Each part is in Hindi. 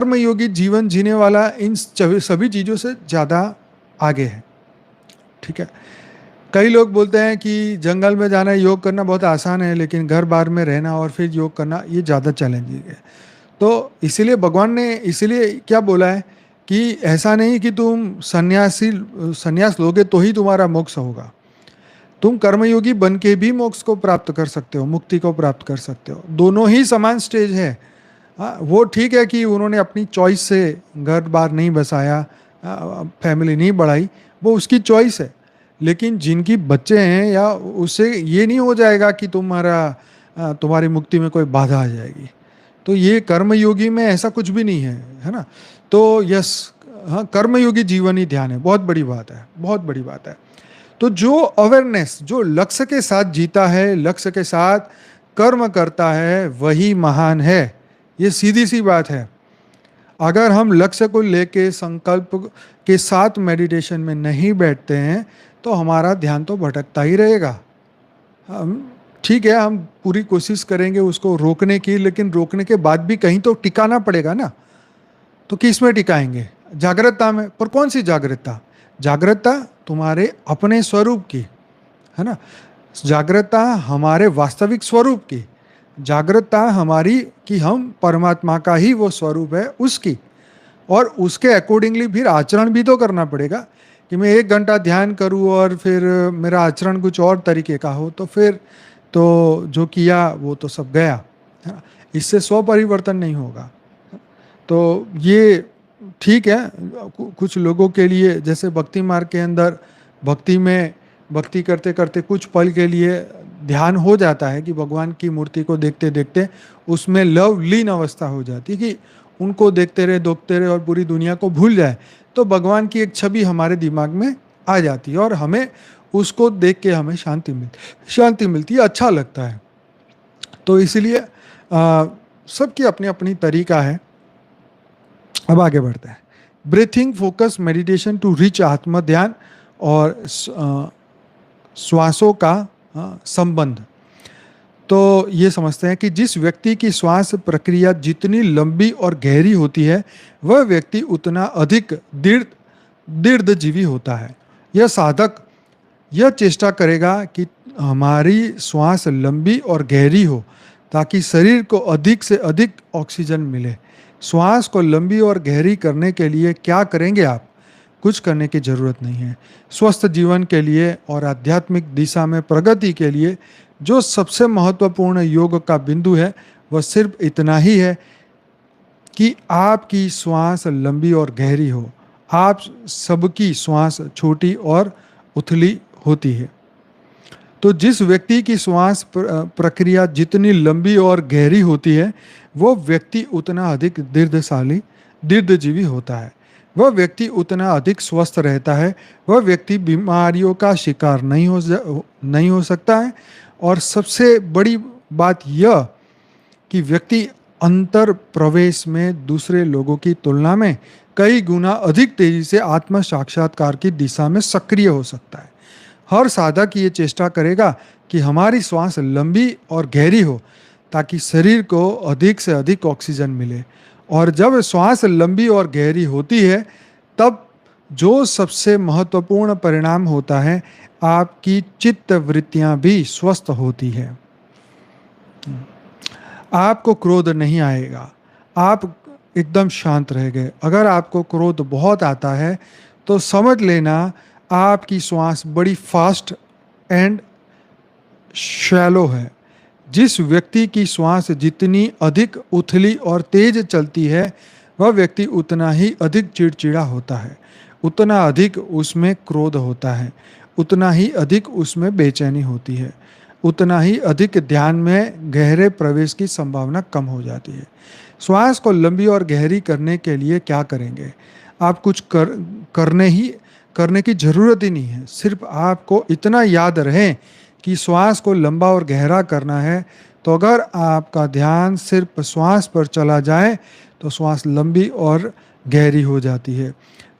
कर्मयोगी जीवन जीने वाला इन सभी चीज़ों से ज़्यादा आगे है। ठीक है। कई लोग बोलते हैं कि जंगल में जाना, योग करना बहुत आसान है, लेकिन घर बार में रहना और फिर योग करना ये ज़्यादा चैलेंजिंग है। तो इसीलिए भगवान ने इसीलिए क्या बोला है कि ऐसा नहीं कि तुम संन्यास लोगे तो ही तुम्हारा मोक्ष होगा। तुम कर्मयोगी बन के भी मोक्ष को प्राप्त कर सकते हो, मुक्ति को प्राप्त कर सकते हो। दोनों ही समान स्टेज है। हाँ, वो ठीक है कि उन्होंने अपनी चॉइस से घर बार नहीं बसाया, फैमिली नहीं बढ़ाई, वो उसकी चॉइस है। लेकिन जिनकी बच्चे हैं, या उससे ये नहीं हो जाएगा कि तुम्हारी मुक्ति में कोई बाधा आ जाएगी। तो ये कर्मयोगी में ऐसा कुछ भी नहीं है, है ना। तो यस, हाँ, कर्मयोगी जीवन ही ध्यान है। बहुत बड़ी बात है, बहुत बड़ी बात है। तो जो अवेयरनेस, जो लक्ष्य के साथ जीता है, लक्ष्य के साथ कर्म करता है, वही महान है। ये सीधी सी बात है। अगर हम लक्ष्य को लेके संकल्प के साथ मेडिटेशन में नहीं बैठते हैं तो हमारा ध्यान तो भटकता ही रहेगा। हम ठीक है, हम पूरी कोशिश करेंगे उसको रोकने की, लेकिन रोकने के बाद भी कहीं तो टिकाना पड़ेगा ना। तो किस में टिकाएंगे? जागृतता में। पर कौन सी जागृतता? जागृतता तुम्हारे अपने स्वरूप की, है ना। जागृतता हमारे वास्तविक स्वरूप की। जागृतता हमारी कि हम परमात्मा का ही वो स्वरूप है, उसकी। और उसके अकॉर्डिंगली फिर आचरण भी तो करना पड़ेगा। कि मैं 1 घंटा ध्यान करूं और फिर मेरा आचरण कुछ और तरीके का हो, तो फिर तो जो किया वो तो सब गया, है ना। इससे स्व परिवर्तन नहीं होगा। तो ये ठीक है, कुछ लोगों के लिए, जैसे भक्ति मार्ग के अंदर भक्ति करते करते कुछ पल के लिए ध्यान हो जाता है कि भगवान की मूर्ति को देखते देखते उसमें लवलीन अवस्था हो जाती है कि उनको देखते रहे और पूरी दुनिया को भूल जाए। तो भगवान की एक छवि हमारे दिमाग में आ जाती है और हमें उसको देख के हमें शांति मिलती है, अच्छा लगता है। तो इसलिए सबकी अपनी अपनी तरीका है। अब आगे बढ़ते हैं। Breathing focus meditation to reach आत्म ध्यान और श्वासों का संबंध। तो ये समझते हैं कि जिस व्यक्ति की श्वास प्रक्रिया जितनी लंबी और गहरी होती है, वह व्यक्ति उतना अधिक दीर्घजीवी होता है। यह साधक यह चेष्टा करेगा कि हमारी श्वास लंबी और गहरी हो, ताकि शरीर को अधिक से अधिक ऑक्सीजन मिले। श्वास को लंबी और गहरी करने के लिए क्या करेंगे आप? कुछ करने की ज़रूरत नहीं है। स्वस्थ जीवन के लिए और आध्यात्मिक दिशा में प्रगति के लिए जो सबसे महत्वपूर्ण योग का बिंदु है, वह सिर्फ इतना ही है कि आपकी श्वास लंबी और गहरी हो। आप सबकी श्वास छोटी और उथली होती है। तो जिस व्यक्ति की श्वास प्रक्रिया जितनी लंबी और गहरी होती है, वो व्यक्ति उतना अधिक दीर्घजीवी होता है। वह व्यक्ति उतना अधिक स्वस्थ रहता है। वह व्यक्ति बीमारियों का शिकार नहीं हो सकता है। और सबसे बड़ी बात यह कि व्यक्ति अंतर प्रवेश में दूसरे लोगों की तुलना में कई गुना अधिक तेजी से आत्म साक्षात्कार की दिशा में सक्रिय हो सकता है। हर साधक ये चेष्टा करेगा कि हमारी श्वास लंबी और गहरी हो, ताकि शरीर को अधिक से अधिक ऑक्सीजन मिले। और जब श्वास लंबी और गहरी होती है, तब जो सबसे महत्वपूर्ण परिणाम होता है, आपकी चित्त वृत्तियां भी स्वस्थ होती है। आपको क्रोध नहीं आएगा, आप एकदम शांत रह गए। अगर आपको क्रोध बहुत आता है तो समझ लेना आपकी श्वास बड़ी फास्ट एंड शैलो है। जिस व्यक्ति की श्वास जितनी अधिक उथली और तेज चलती है, वह व्यक्ति उतना ही अधिक चिड़चिड़ा होता है, उतना अधिक उसमें क्रोध होता है, उतना ही अधिक उसमें बेचैनी होती है, उतना ही अधिक ध्यान में गहरे प्रवेश की संभावना कम हो जाती है। श्वास को लंबी और गहरी करने के लिए क्या करेंगे? आप कुछ करने की ज़रूरत ही नहीं है। सिर्फ आपको इतना याद रहे कि श्वास को लंबा और गहरा करना है। तो अगर आपका ध्यान सिर्फ श्वास पर चला जाए तो श्वास लंबी और गहरी हो जाती है।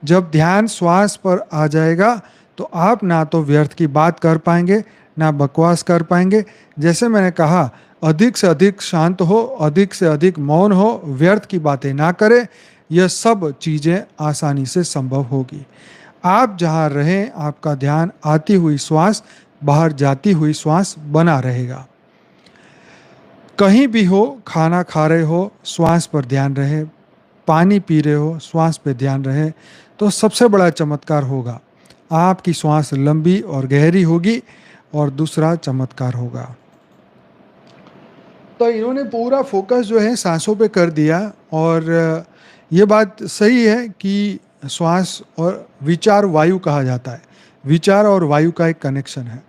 जब ध्यान श्वास पर आ जाएगा तो आप ना तो व्यर्थ की बात कर पाएंगे, ना बकवास कर पाएंगे। जैसे मैंने कहा, अधिक से अधिक शांत हो, अधिक से अधिक मौन हो, व्यर्थ की बातें ना करें। यह सब चीज़ें आसानी से संभव होगी। आप जहाँ रहें, आपका ध्यान आती हुई श्वास, बाहर जाती हुई श्वास बना रहेगा। कहीं भी हो, खाना खा रहे हो, श्वास पर ध्यान रहे, पानी पी रहे हो, श्वास पे ध्यान रहे, तो सबसे बड़ा चमत्कार होगा। आपकी श्वास लंबी और गहरी होगी। और दूसरा चमत्कार होगा, तो इन्होंने पूरा फोकस जो है सांसों पे कर दिया। और ये बात सही है कि श्वास और विचार वायु कहा जाता है। विचार और वायु का एक कनेक्शन है।